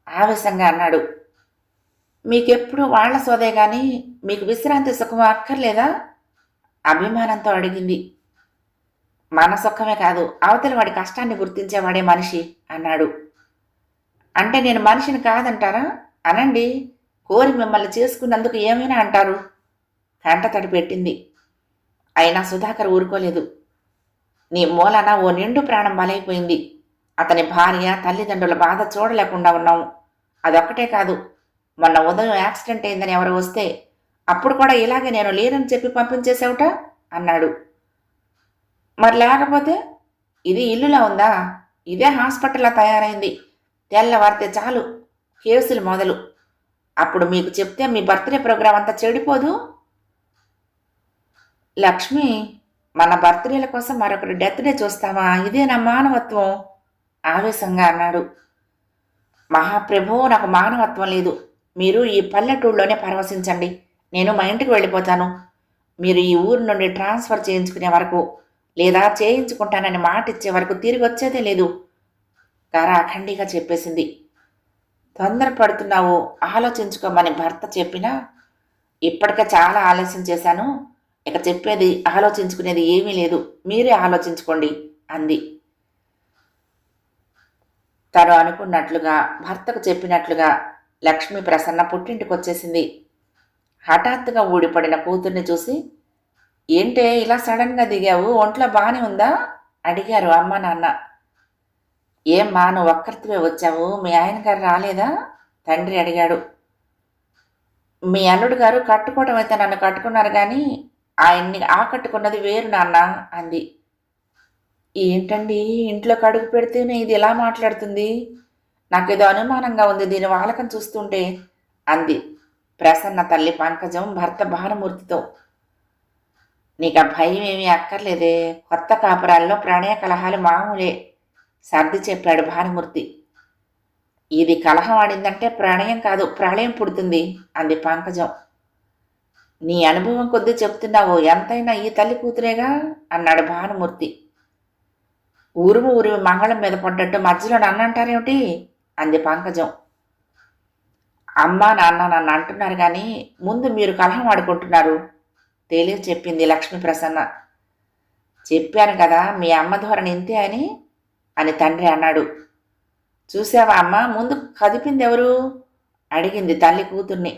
ఆవేశంగా అన్నాడు. మీకెప్పుడు వాళ్ల సోదే గాని మీకు విశ్రాంతి సుఖం అక్కర్లేదా? అభిమానంతో అడిగింది. మన సుఖమే కాదు, అవతలి వాడి కష్టాన్ని గుర్తించేవాడే మనిషి అన్నాడు. అంటే నేను మనిషిని కాదంటారా? అనండి, కోరి మిమ్మల్ని చేసుకున్నందుకు ఏమైనా అంటారు. కంట తడి పెట్టింది. అయినా సుధాకర్ ఊరుకోలేదు. నీ మూలన ఓ నిండు ప్రాణం బలైపోయింది. అతని భార్య, తల్లిదండ్రుల బాధ చూడలేకుండా ఉన్నాము. అదొక్కటే కాదు, మొన్న ఉదయం యాక్సిడెంట్ అయిందని ఎవరు వస్తే అప్పుడు కూడా ఇలాగే నేను లేనని చెప్పి పంపించేసావుట అన్నాడు. మరి లేకపోతే ఇది ఇల్లులా ఉందా? ఇదే హాస్పిటల్లా తయారైంది. తెల్లవారితే చాలు కేసులు మొదలు. అప్పుడు మీకు చెప్తే మీ బర్త్డే ప్రోగ్రాం అంతా చెడిపోదు. లక్ష్మి, మన బర్త్డేల కోసం మరొకరు డెత్ డే చూస్తావా? ఇదే నా మానవత్వం ఆవేశంగా అన్నాడు. మహాప్రభు, నాకు మానవత్వం లేదు. మీరు ఈ పల్లెటూళ్ళలోనే పరవశించండి. నేను మా ఇంటికి వెళ్ళిపోతాను. మీరు ఈ ఊరు నుండి ట్రాన్స్ఫర్ చేయించుకునే వరకు, లేదా చేయించుకుంటానని మాట ఇచ్చే వరకు తిరిగి వచ్చేదే లేదు గారా అఖండిగా చెప్పేసింది. తొందరపడుతున్నావు, ఆలోచించుకోమని భర్త చెప్పినా ఇప్పటికే చాలా ఆలస్యం చేశాను. ఇక చెప్పేది ఆలోచించుకునేది ఏమీ లేదు, మీరే ఆలోచించుకోండి అంది. తను అనుకున్నట్లుగా భర్తకు చెప్పినట్లుగా లక్ష్మి ప్రసన్న పుట్టింటికి వచ్చేసింది. హఠాత్తుగా ఊడిపడిన కూతుర్ని చూసి, ఏంటే ఇలా సడన్గా దిగావు, ఒంట్లో బాగానే ఉందా అడిగారు అమ్మ నాన్న. ఏమ్మా, నువ్వు ఒక్కరితివే వచ్చావు, మీ ఆయన గారు రాలేదా తండ్రి అడిగాడు. మీ అల్లుడు గారు కట్టుకోవటం అయితే నన్ను కట్టుకున్నారు కానీ ఆయన్ని ఆకట్టుకున్నది వేరు నాన్న అంది. ఏంటండి, ఇంట్లో కడుగు పెడితేనే ఇది ఎలా మాట్లాడుతుంది? నాకేదో అనుమానంగా ఉంది దీని వాలకం చూస్తుంటే అంది ప్రసన్న తల్లి పంకజం భర్త భానుమూర్తితో. నీకు ఆ భయం ఏమీ అక్కర్లేదే, కొత్త కాపురాల్లో ప్రణయ కలహాలు మామూలే సర్ది చెప్పాడు భానుమూర్తి. ఇది కలహం ఆడిందంటే ప్రణయం కాదు ప్రళయం పుడుతుంది అంది పంకజం. నీ అనుభవం కొద్దీ చెప్తున్నావు, ఎంతైనా ఈ తల్లి కూతురేగా అన్నాడు భానుమూర్తి. ఉరుము ఉరిమి మంగళం మీద పడ్డట్టు మధ్యలో నన్ను అంటారేమిటి అంది పంకజం. అమ్మ నాన్న నన్ను అంటున్నారు కానీ ముందు మీరు కలహం ఆడుకుంటున్నారు తెలియ చెప్పింది లక్ష్మీ ప్రసన్న. చెప్పాను కదా మీ అమ్మ ధోరణి ఇంతే అని తండ్రి అన్నాడు. చూసావా అమ్మ, ముందు కదిపింది ఎవరు అడిగింది తల్లి కూతుర్ని.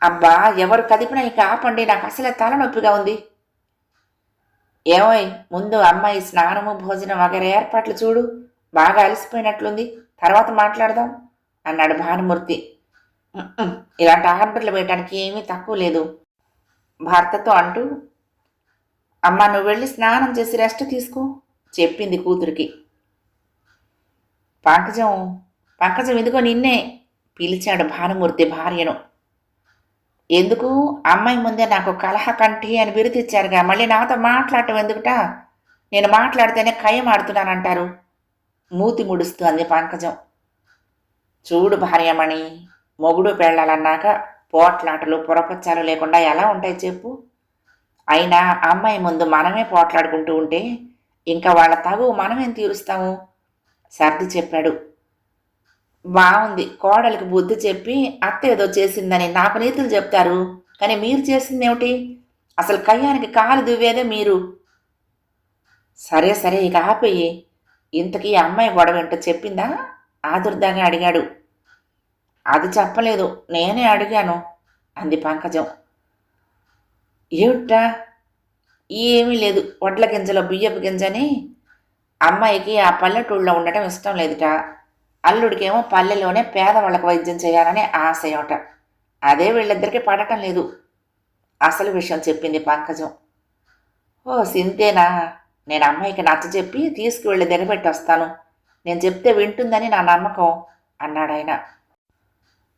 అబ్బా, ఎవరు కదిపినా ఇక ఆపండి, నాకు అసలే తలనొప్పిగా ఉంది. ఏమోయ్, ముందు అమ్మాయి స్నానము భోజనం వగైరా ఏర్పాట్లు చూడు, బాగా అలసిపోయినట్లుంది, తర్వాత మాట్లాడదాం అన్నాడు భానుమూర్తి. ఇలాంటి ఆర్డర్లు వేయటానికి ఏమీ తక్కువ లేదు భర్తతో అంటూ, అమ్మ నువ్వు వెళ్ళి స్నానం చేసి రెస్ట్ తీసుకో చెప్పింది కూతురికి. పంకజం ఇదిగో నిన్నే పిలిచాడు భానుమూర్తి భార్యను. ఎందుకు? అమ్మాయి ముందే నాకు కలహ కంటి అని బిరుతిచ్చారుగా, మళ్ళీ నాతో మాట్లాడటం ఎందుకుట? నేను మాట్లాడితేనే ఖయం ఆడుతున్నానంటారు మూతి ముడుస్తూ అంది పంకజం. చూడు భార్యమణి, మొగుడు పెళ్ళాలన్నాక పోట్లాటలు పొరపచ్చాలు లేకుండా ఎలా ఉంటాయి చెప్పు. అయినా అమ్మాయి ముందు మనమే పోట్లాడుకుంటూ ఉంటే ఇంకా వాళ్ళ తగువు మనమేం తీరుస్తాము? సర్ది చెప్పాడు. బాగుంది, కోడలికి బుద్ధి చెప్పి అత్త ఏదో చేసిందని నాకు నీతులు చెప్తారు, కానీ మీరు చేసిందేమిటి? అసలు కయ్యానికి కాలు దువ్వేదే మీరు. సరే సరే, ఇక ఆపేయి. ఇంతకీ అమ్మాయి గొడవ ఏంటో చెప్పిందా? ఆదుర్దాగా అడిగాడు. అది చెప్పలేదు, నేనే అడిగాను అంది పంకజం. ఏమిట్రా? ఏమీ లేదు, వడ్ల గింజలో బియ్యపు గింజని అమ్మాయికి ఆ పల్లెటూళ్ళలో ఉండటం ఇష్టం లేదుట. అల్లుడికేమో పల్లెలోనే పేదవాళ్ళకు వైద్యం చేయాలనే ఆశయమట. అదే వీళ్ళిద్దరికీ పడటం లేదు. అసలు విషయం చెప్పింది పంకజం. ఓ సింతేనా? నేను అమ్మాయికి నచ్చ చెప్పి తీసుకువెళ్ళి దిగబెట్టి వస్తాను. నేను చెప్తే వింటుందని నా నమ్మకం అన్నాడాయన.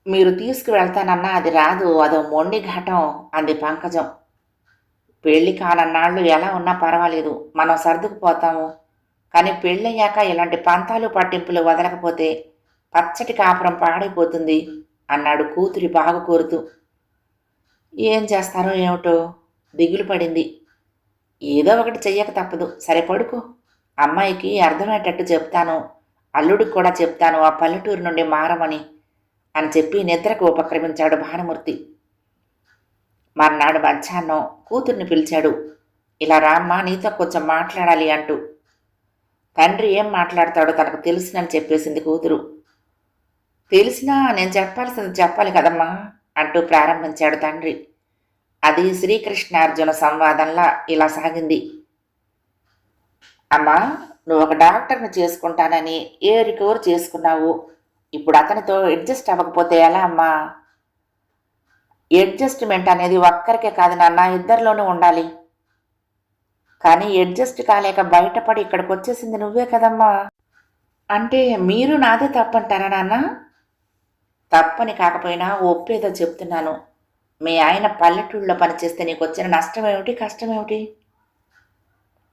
మీరు తీసుకువెళ్తానన్నా అది రాదు, అదో మొండి ఘటం అంది పంకజం. పెళ్లి కానన్నాళ్ళు ఎలా ఉన్నా పర్వాలేదు, మనం సర్దుకుపోతాము. కానీ పెళ్ళయ్యాక ఇలాంటి పంతాలు పట్టింపులు వదలకపోతే పచ్చటి కాపురం పాడైపోతుంది అన్నాడు కూతురి బాగు కోరుతూ. ఏం చేస్తారో ఏమిటో దిగులు పడింది. ఏదో ఒకటి చెయ్యక తప్పదు. సరే పడుకో, అమ్మాయికి అర్థమయ్యేటట్టు చెప్తాను, అల్లుడికి కూడా చెప్తాను ఆ పల్లెటూరు నుండి మారమని అని చెప్పి నిద్రకు ఉపక్రమించాడు భానుమూర్తి. మర్నాడు మధ్యాహ్నం కూతుర్ని పిలిచాడు. ఇలా రామ్మా, నీతో కొంచెం మాట్లాడాలి అంటూ. తండ్రి ఏం మాట్లాడతాడో తనకు తెలుసునని చెప్పేసింది కూతురు. తెలిసినా నేను చెప్పాల్సింది చెప్పాలి కదమ్మా అంటూ ప్రారంభించాడు తండ్రి. అది శ్రీకృష్ణార్జున సంవాదంలా ఇలా సాగింది. అమ్మా, నువ్వు ఒక డాక్టర్ని చేసుకుంటానని ఏరికోరు చేసుకున్నావు. ఇప్పుడు అతనితో అడ్జస్ట్ అవ్వకపోతే ఎలా అమ్మా? అడ్జస్ట్మెంట్ అనేది ఒక్కరికే కాదు నాన్న, ఇద్దరిలోనూ ఉండాలి. కానీ అడ్జస్ట్ కాలేక బయటపడి ఇక్కడికి వచ్చేసింది నువ్వే కదమ్మా. అంటే మీరు నాదే తప్పంటారా నాన్న? తప్పని కాకపోయినా ఒప్పేదో చెప్తున్నాను. మీ ఆయన పల్లెటూళ్ళలో పనిచేస్తే నీకు వచ్చిన నష్టం ఏమిటి, కష్టమేమిటి?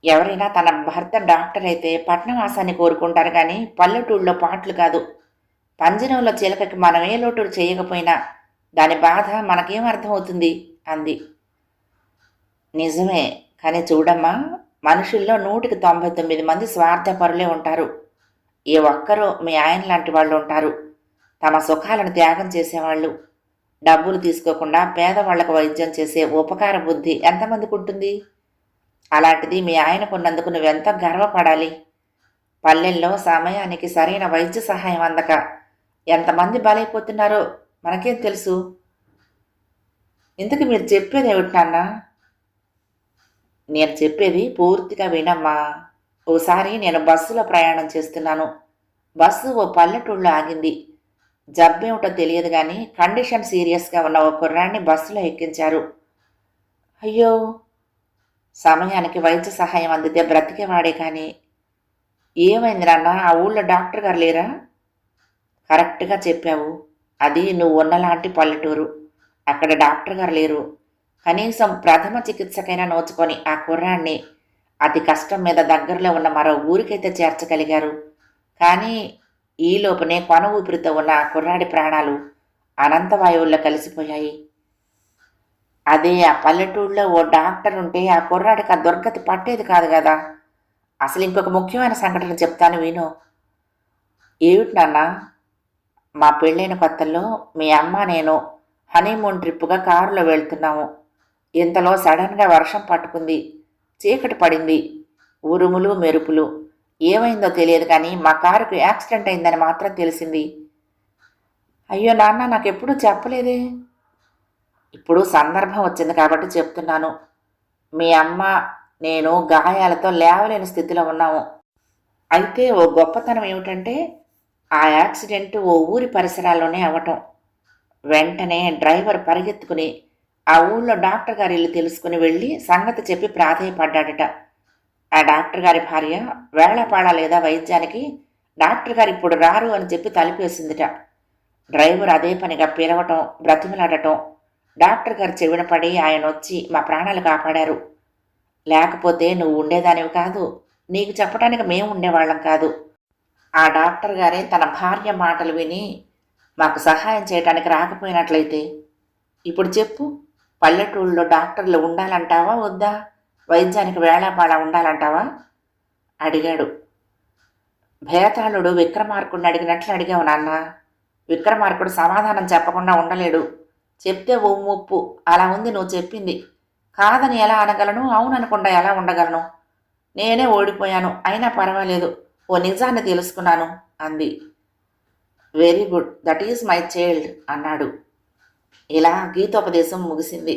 ఎవరైనా తన భర్త డాక్టర్ అయితే పట్నవాసాన్ని కోరుకుంటారు, కానీ పల్లెటూళ్ళలో పాటలు కాదు. పంజరంలో చిలకకి మనం ఏ లోటు చేయకపోయినా దాని బాధ మనకేం అర్థమవుతుంది అంది. నిజమే, కానీ చూడమ్మా, మనుషుల్లో 199 మంది స్వార్థపరులే ఉంటారు. ఏ ఒక్కరో మీ ఆయన లాంటి వాళ్ళు ఉంటారు, తమ సుఖాలను త్యాగం చేసేవాళ్ళు. డబ్బులు తీసుకోకుండా పేదవాళ్లకు వైద్యం చేసే ఉపకార బుద్ధి ఎంతమందికి ఉంటుంది? అలాంటిది మీ ఆయనకున్నందుకు నువ్వెంత గర్వపడాలి. పల్లెల్లో సమయానికి సరైన వైద్య సహాయం అందక ఎంతమంది బలైపోతున్నారో మనకేం తెలుసు? ఇంతకు మీరు చెప్పేది ఏమిటి నాన్న? నేను చెప్పేది పూర్తిగా వినమ్మా. ఓసారి నేను బస్సులో ప్రయాణం చేస్తున్నాను. బస్సు ఓ పల్లెటూళ్ళలో ఆగింది. జబ్బేమిటో తెలియదు కానీ కండిషన్ సీరియస్గా ఉన్న ఓ కుర్రాన్ని బస్సులో ఎక్కించారు. అయ్యో, సమయానికి వైద్య సహాయం అందితే బ్రతికేవాడే. కానీ ఏమైంది నాన్న? ఆ ఊళ్ళో డాక్టర్ గారు లేరా? కరెక్ట్గా చెప్పావు, అది నువ్వు ఉన్నలాంటి పల్లెటూరు. అక్కడ డాక్టర్ గారు లేరు. కనీసం ప్రథమ చికిత్సకైనా నోచుకొని ఆ కుర్రాన్ని అతి కష్టం మీద దగ్గరలో ఉన్న మరో ఊరికైతే చేర్చగలిగారు. కానీ ఈలోపునే కొన ఊపిరితో ఉన్న ఆ కుర్రాడి ప్రాణాలు అనంతవాయువుల్లో కలిసిపోయాయి. అదే ఆ పల్లెటూళ్ళలో ఓ డాక్టర్ ఉంటే ఆ కుర్రాడికి ఆ దుర్గతి పట్టేది కాదు కదా. అసలు ఇంకొక ముఖ్యమైన సంఘటన చెప్తాను విను. ఏమిటి నాన్న? మా పెళ్ళైన కొత్తల్లో మీ అమ్మ నేను హనీమూన్ ట్రిప్పుగా కారులో వెళ్తున్నాము. ఇంతలో సడన్గా వర్షం పట్టుకుంది. చీకటి పడింది. ఉరుములు మెరుపులు. ఏమైందో తెలియదు కానీ మా కారుకు యాక్సిడెంట్ అయిందని మాత్రం తెలిసింది. అయ్యో నాన్న, నాకెప్పుడూ చెప్పలేదే. ఇప్పుడు సందర్భం వచ్చింది కాబట్టి చెప్తున్నాను. మీ అమ్మ నేను గాయాలతో లేవలేని స్థితిలో ఉన్నాము. అయితే ఓ గొప్పతనం ఏమిటంటే ఆ యాక్సిడెంట్ ఓ ఊరి పరిసరాల్లోనే అవ్వటం. వెంటనే డ్రైవర్ పరిగెత్తుకుని ఆ ఊళ్ళో డాక్టర్ గారి ఇల్లు తెలుసుకుని వెళ్ళి సంగతి చెప్పి ప్రాధేయపడ్డాడట. ఆ డాక్టర్ గారి భార్య వేళపాడా లేదా వైద్యానికి డాక్టర్ గారు ఇప్పుడు రారు అని చెప్పి తలుపేసిందిట. డ్రైవర్ అదే పనిగా పిలవటం, బ్రతిమలాడటం డాక్టర్ గారు చెవిన పడి ఆయన వచ్చి మా ప్రాణాలు కాపాడారు. లేకపోతే నువ్వు ఉండేదానివి కాదు, నీకు చెప్పడానికి మేము ఉండేవాళ్ళం కాదు. ఆ డాక్టర్ గారే తన భార్య మాటలు విని మాకు సహాయం చేయడానికి రాకపోయినట్లయితే ఇప్పుడు చెప్పు, పల్లెటూళ్ళలో డాక్టర్లు ఉండాలంటావా వద్దా? వైద్యానికి వేళాపాళ ఉండాలంటావా? అడిగాడు. భేతాళుడు విక్రమార్కుడిని అడిగినట్లు అడిగావు నాన్న. విక్రమార్కుడు సమాధానం చెప్పకుండా ఉండలేడు. చెప్తే ఓ ముప్పు. అలా ఉంది నువ్వు చెప్పింది. కాదని ఎలా అనగలను, అవుననకుండా ఎలా ఉండగలను? నేనే ఓడిపోయాను, అయినా పర్వాలేదు, ఓ నిజాన్ని తెలుసుకున్నాను అంది. Very good, that is my child అన్నాడు. ఇలా గీతోపదేశం ముగిసింది.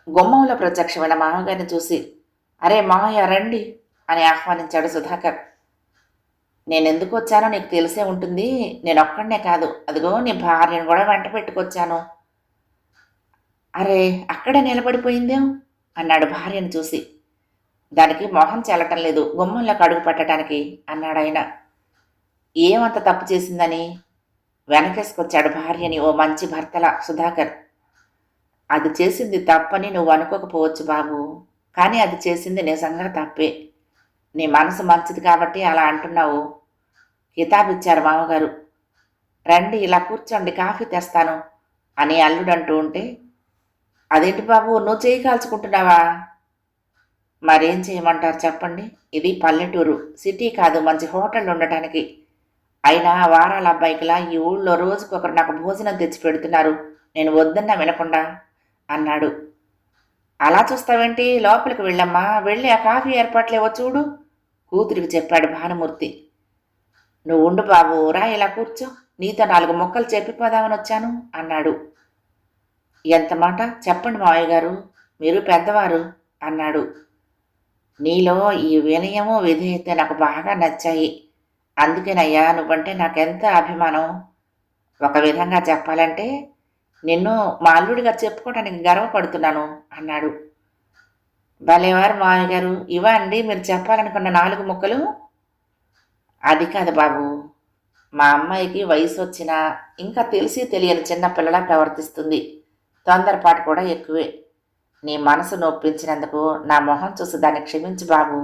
గుమ్మంలో ప్రత్యక్షమైన మామగారిని చూసి, అరే మామయ్య రండి అని ఆహ్వానించాడు సుధాకర్. నేనెందుకు వచ్చానో నీకు తెలిసే ఉంటుంది. నేనొక్కడనే కాదు, అదిగో నీ భార్యను కూడా వెంట పెట్టుకొచ్చాను. అరే అక్కడే నిలబడిపోయిందేం అన్నాడు భార్యను చూసి. దానికి మొహం చెల్లటం లేదు గుమ్మంలోకి అడుగు పెట్టడానికి అన్నాడాయన. ఏమంత తప్పు చేసిందని వెనకేసుకొచ్చాడు భార్యని ఓ మంచి భర్తల సుధాకర్. అది చేసింది తప్పని నువ్వు అనుకోకపోవచ్చు బాబు, కానీ అది చేసింది నిజంగా తప్పే. నీ మనసు మంచిది కాబట్టి అలా అంటున్నావు. కితాబిచ్చారు మామగారు. రండి ఇలా కూర్చోండి, కాఫీ తెస్తాను అని అల్లుడంటూ ఉంటే, అదేంటి బాబు నువ్వు చేయి కాల్చుకుంటున్నావా? మరేం చేయమంటారు చెప్పండి, ఇది పల్లెటూరు, సిటీ కాదు, మంచి హోటల్ ఉండటానికి. అయినా వారాల అబ్బాయికిలా ఈ ఊళ్ళో రోజుకొకరు నాకు భోజనం తెచ్చి పెడుతున్నారు, నేను వద్దన్నా వినకుండా అన్నాడు. అలా చూస్తావేంటి, లోపలికి వెళ్ళమ్మా, వెళ్ళి ఆ కాఫీ ఏర్పాట్లేవో చూడు కూతురికి చెప్పాడు భానుమూర్తి. నువ్వు ఉండు బాబు, రా ఇలా కూర్చో, నీతో 4 ముక్కలు చెప్పిపోదామని వచ్చాను అన్నాడు. ఎంత మాట చెప్పండి మావయ్య గారు, మీరు పెద్దవారు అన్నాడు. నీలో ఈ వినయము విధేయత నాకు బాగా నచ్చాయి. అందుకేనయ్యా నువ్వంటే నాకెంత అభిమానం. ఒక విధంగా చెప్పాలంటే నిన్ను మా అల్లుడిగా చెప్పుకోవడానికి గర్వపడుతున్నాను అన్నాడు. భలేవారు మావయ్య గారు, ఇవా అండి మీరు చెప్పాలనుకున్న 4 ముక్కలు? అది కాదు బాబు, మా అమ్మాయికి వయసు వచ్చినా ఇంకా తెలిసి తెలియని చిన్నపిల్లలా ప్రవర్తిస్తుంది. తొందరపాటు కూడా ఎక్కువే. నీ మనసు నొప్పించినందుకు నా మొహం చూసి దాన్ని క్షమించు బాబు.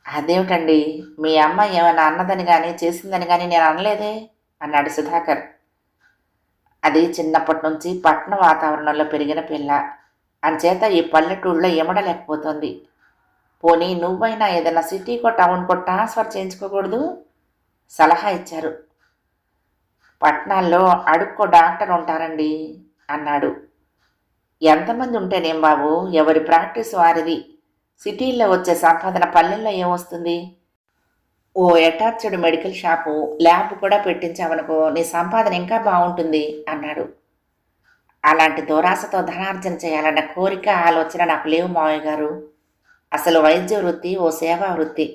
అదేమిటండి, మీ అమ్మాయి ఏమైనా అన్నదని కానీ చేసిందని కానీ నేను అనలేదే అన్నాడు సుధాకర్. అది చిన్నప్పటి నుంచి పట్టణ వాతావరణంలో పెరిగిన పిల్ల, అంచేత ఈ పల్లెటూళ్ళలో ఎమడలేకపోతుంది. పోనీ నువ్వైనా ఏదైనా సిటీకో టౌన్కో ట్రాన్స్ఫర్ చేయించుకోకూడదు? సలహా ఇచ్చారు. పట్టణాల్లో అడుక్కో డాక్టర్ ఉంటారండి అన్నాడు. ఎంతమంది ఉంటేనేం బాబు, ఎవరి ప్రాక్టీస్ వారిది. సిటీల్లో వచ్చే సంపాదన పల్లెల్లో ఏమొస్తుంది? ఓ అటాచ్డ్ మెడికల్ షాపు, ల్యాబ్ కూడా పెట్టించావనుకో, నీ సంపాదన ఇంకా బాగుంటుంది అన్నాడు. అలాంటి దురాశతో ధనార్జన చేయాలన్న కోరిక ఆలోచన నాకు లేవు మావయ్య గారు. అసలు వైద్య వృత్తి ఓ సేవా వృత్తి.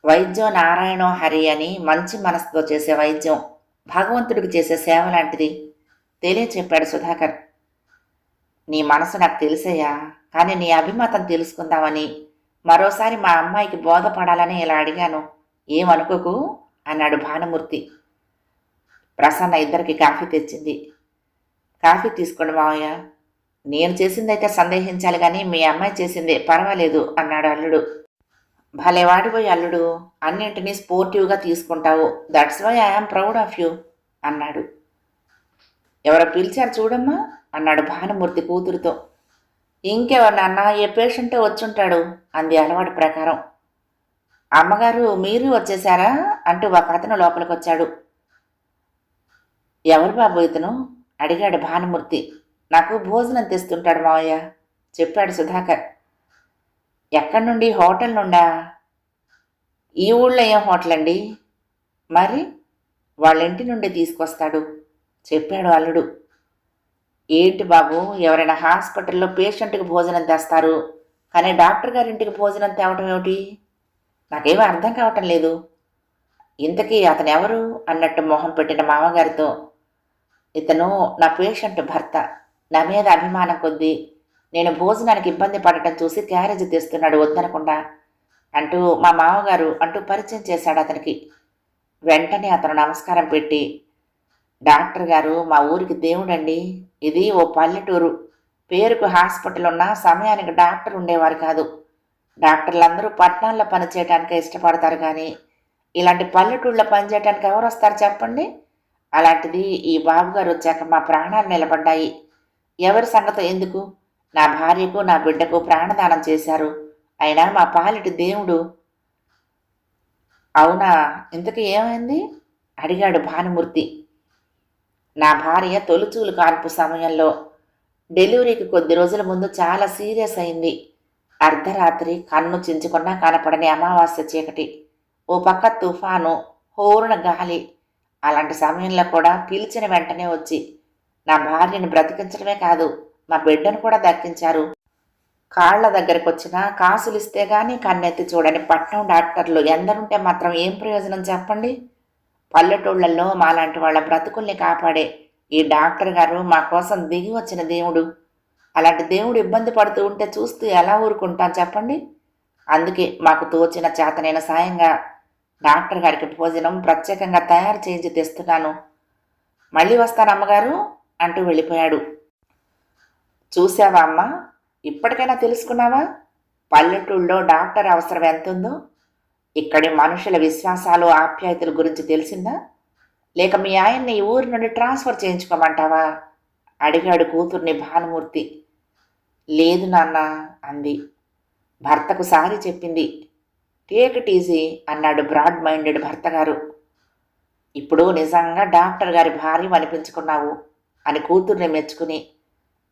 వైద్యో నారాయణో హరి అని మంచి మనసుతో చేసే వైద్యం భగవంతుడికి చేసే సేవ లాంటిది తెలియచెప్పాడు సుధాకర్. నీ మనసు నాకు తెలిసయ్యా, కానీ నీ అభిమతం తెలుసుకుందామని మరోసారి మా అమ్మాయికి బోధపడాలని ఇలా అడిగాను, ఏమనుకోకు అన్నాడు భానుమూర్తి. ప్రసన్న ఇద్దరికి కాఫీ తెచ్చింది. కాఫీ తీసుకోండి మావయ్య. నేను చేసిందైతే సందేహించాలి కానీ మీ అమ్మాయి చేసిందే పర్వాలేదు అన్నాడు అల్లుడు. భలే వాడిపోయి అల్లుడు, అన్నింటినీ స్పోర్టివ్గా తీసుకుంటావు. That's why I am proud of you అన్నాడు. ఎవరో పిలిచారు చూడమ్మా అన్నాడు భానుమూర్తి కూతురుతో. ఇంకెవరు నాన్న, ఏ పేషెంటే వచ్చుంటాడు అంది అలవాటు ప్రకారం. అమ్మగారు మీరు వచ్చేశారా అంటూ ఒక అతను లోపలికొచ్చాడు. ఎవరు బాబు ఇతను అడిగాడు భానుమూర్తి. నాకు భోజనం తెస్తుంటాడు మావయ్య చెప్పాడు సుధాకర్. ఎక్కడి నుండి? హోటల్ నుండా? ఈ ఊళ్ళో ఏం హోటల్ అండి? మరి వాళ్ళ ఇంటి నుండి తీసుకొస్తాడు చెప్పాడు అల్లుడు. ఏంటి బాబు, ఎవరైనా హాస్పిటల్లో పేషెంట్కి భోజనం తెస్తారు, కానీ డాక్టర్ గారింటికి భోజనం తేవటం ఏమిటి? నాకేమీ అర్థం కావటం లేదు. ఇంతకీ అతను ఎవరు అన్నట్టు మొహం పెట్టిన మామగారితో, ఇతను నా పేషెంట్ భర్త, నా మీద అభిమానం కొద్దీ నేను భోజనానికి ఇబ్బంది పడటం చూసి క్యారేజ్ తెస్తున్నాడు వద్దనకుండా అంటూ మా మామగారు అంటూ పరిచయం చేశాడు అతనికి. వెంటనే అతను నమస్కారం పెట్టి, డాక్టర్ గారు మా ఊరికి దేవుడండి, ఇది ఓ పల్లెటూరు, పేరుకు హాస్పిటల్ ఉన్నా సమయానికి డాక్టర్ ఉండేవారు కాదు. డాక్టర్లందరూ పట్టణాల్లో పనిచేయటానికే ఇష్టపడతారు కానీ ఇలాంటి పల్లెటూళ్ళలో పనిచేయటానికి ఎవరు వస్తారు చెప్పండి అలాంటిది ఈ బాబుగారు వచ్చాక మా ప్రాణాలు నిలబడ్డాయి. ఎవరి సంగతో ఎందుకు, నా భార్యకు నా బిడ్డకు ప్రాణదానం చేశారు. అయినా మా పాలిటి దేవుడు. అవునా, ఇంతకీ ఏమైంది అడిగాడు భానుమూర్తి. నా భార్య తొలిచూలు కాన్పు సమయంలో డెలివరీకి కొద్ది రోజుల ముందు చాలా సీరియస్ అయింది. అర్ధరాత్రి కన్ను చించుకున్నా కనపడని అమావాస్య చీకటి, ఓ పక్క తుఫాను, హోరున గాలి. అలాంటి సమయంలో కూడా పిలిచిన వెంటనే వచ్చి నా భార్యను బ్రతికించడమే కాదు, మా బిడ్డను కూడా దక్కించారు. కాళ్ల దగ్గరకు వచ్చినా కాసులిస్తే గాని కన్నెత్తి చూడని పట్నం డాక్టర్లు ఎందరుంటే మాత్రం ఏం ప్రయోజనం చెప్పండి. పల్లెటూళ్లలో మాలాంటి వాళ్ళ బ్రతుకుల్ని కాపాడే ఈ డాక్టర్ గారు మా కోసం దిగి వచ్చిన దేవుడు. అలాంటి దేవుడు ఇబ్బంది పడుతూ ఉంటే చూస్తూ ఎలా ఊరుకుంటాం చెప్పండి. అందుకే మాకు తోచిన చేతనైన సాయంగా డాక్టర్ గారికి భోజనం ప్రత్యేకంగా తయారు చేయించి తెస్తున్నాను. మళ్ళీ వస్తాను అమ్మగారు అంటూ వెళ్ళిపోయాడు. చూసావా అమ్మా, ఇప్పటికైనా తెలుసుకున్నావా పల్లెటూళ్ళలో డాక్టర్ అవసరం ఎంతుందో? ఇక్కడి మనుషుల విశ్వాసాలు ఆప్యాయతల గురించి తెలిసిందా? లేక మీ ఆయన్ని ఈ ఊరి నుండి ట్రాన్స్ఫర్ చేయించుకోమంటావా అడిగాడు కూతుర్ని భానుమూర్తి. లేదు నాన్న అంది. భర్తకు సారీ చెప్పింది. టేక్ ఇట్ ఈజీ అన్నాడు బ్రాడ్ మైండెడ్ భర్తగారు. ఇప్పుడు నిజంగా డాక్టర్ గారి భార్య అనిపించుకున్నావు అని కూతుర్ని మెచ్చుకుని,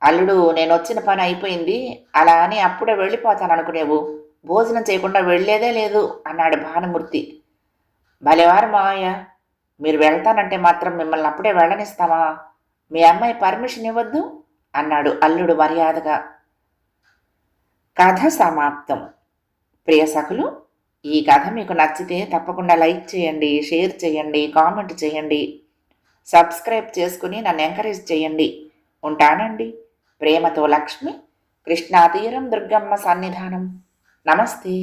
అల్లుడు నేను వచ్చిన పని అయిపోయింది అలా అని అప్పుడే వెళ్ళిపోతాననుకునేవు, భోజనం చేయకుండా వెళ్ళేదే లేదు అన్నాడు భానుమూర్తి. భలేవారు మావయ్య, మీరు వెళ్తానంటే మాత్రం మిమ్మల్ని అప్పుడే వెళ్ళనిస్తామా? మీ అమ్మాయి పర్మిషన్ ఇవ్వద్దు అన్నాడు అల్లుడు మర్యాదగా. కథ సమాప్తం. ప్రియ సఖులు, ఈ కథ మీకు నచ్చితే తప్పకుండా లైక్ చేయండి, షేర్ చేయండి, కామెంట్ చేయండి, సబ్స్క్రైబ్ చేసుకుని నన్ను ఎంకరేజ్ చేయండి. ఉంటానండి. ప్రేమతో లక్ష్మి, కృష్ణా తీరం దుర్గమ్మ సన్నిధానం. నమస్తే.